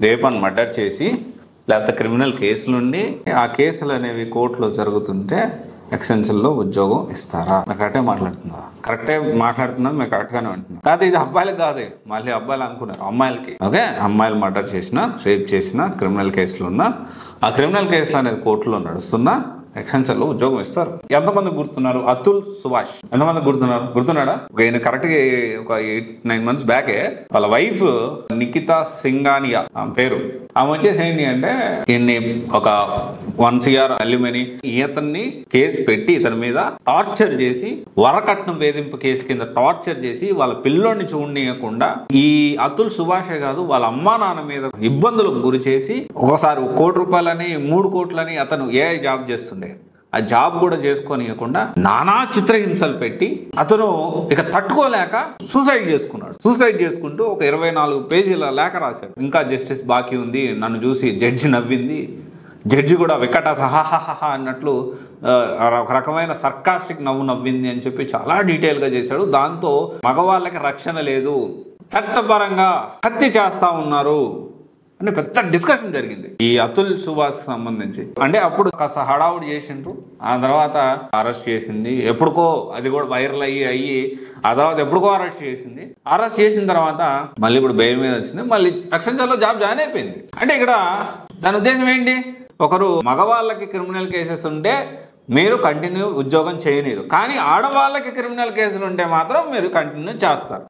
Rape and murder చేసి లేకపోతే criminal కేసులుండి ఆ కేసులు అనేవి కోర్టులో జరుగుతుంటే ఎక్స్టెన్షన్లో ఉద్యోగం ఇస్తారా? మీరు కరెక్టే మాట్లాడుతున్నారు, మీరు కరెక్ట్గానే ఉంటున్నారు. కాదు ఇది అబ్బాయిలకు కాదు, మళ్ళీ అబ్బాయిలు అనుకున్నారు అమ్మాయిలకి. ఓకే, అమ్మాయిలు మర్డర్ చేసినా, రేప్ చేసినా, క్రిమినల్ కేసులు ఉన్నా, ఆ క్రిమినల్ కేసులు అనేది కోర్టులో నడుస్తున్నా ఎక్స్టెన్షన్లో ఉద్యోగం ఇస్తారు. ఎంతమంది గుర్తున్నారు? అతుల్ సుభాష్ ఎంతమంది గుర్తున్నాడా? ఈయన కరెక్ట్గా ఒక 8-9 months బ్యాకే వాళ్ళ వైఫ్ నిఖితా సింఘానియా పేరు, ఆమె వచ్చేసి ఏంటి అంటే ఈయన్ని ఒక 1 CR అల్యూమిని ఇతన్ని కేసు పెట్టి ఇతని మీద టార్చర్ చేసి, వరకట్నం వేధింపు కేసు కింద టార్చర్ చేసి వాళ్ళ పిల్లోడిని చూడనీయకుండా ఈ అతుల్ సుభాషే కాదు వాళ్ళ అమ్మా నాన్న మీద ఇబ్బందులకు గురి చేసి ఒకసారి 1 కోటి రూపాయలని 3 కోట్లని అతను AI జాబ్ చేస్తుండే, ఆ జాబ్ కూడా చేసుకోనియకుండా నానా చిత్రహింసలు పెట్టి అతను ఇక తట్టుకోలేక సూసైడ్ చేసుకున్నాడు. సూసైడ్ చేసుకుంటూ ఒక 24 పేజీల లేఖ రాశాడు. ఇంకా జస్టిస్ బాకీ ఉంది, నన్ను చూసి జడ్జి నవ్వింది, జడ్జి కూడా వికట సహాహా అన్నట్లు ఒక రకమైన సర్కాస్టిక్ నవ్వింది అని చెప్పి చాలా డీటెయిల్గా చేశాడు. దాంతో మగవాళ్ళకి రక్షణ లేదు, చట్టపరంగా హత్య చేస్తా ఉన్నారు అంటే పెద్ద డిస్కషన్ జరిగింది ఈ అతుల్ సుభాష్కి సంబంధించి. అంటే అప్పుడు కాస్త హడావుడి చేసిండ్రు, ఆ తర్వాత అరెస్ట్ చేసింది. ఎప్పుడుకో అది కూడా వైరల్ అయ్యి ఆ తర్వాత ఎప్పుడుకో అరెస్ట్ చేసింది. అరెస్ట్ చేసిన తర్వాత మళ్ళీ ఇప్పుడు బెయిల్ మీద వచ్చింది, మళ్ళీ ఎక్స్టెన్షన్లో జాయిన్ అయిపోయింది. అంటే ఇక్కడ దాని ఉద్దేశం ఏంటి? ఒకరు మగవాళ్ళకి క్రిమినల్ కేసెస్ ఉంటే మీరు కంటిన్యూ ఉద్యోగం చేయనీరు, కానీ ఆడవాళ్ళకి క్రిమినల్ కేసులు ఉంటే మాత్రం మీరు కంటిన్యూ చేస్తారు.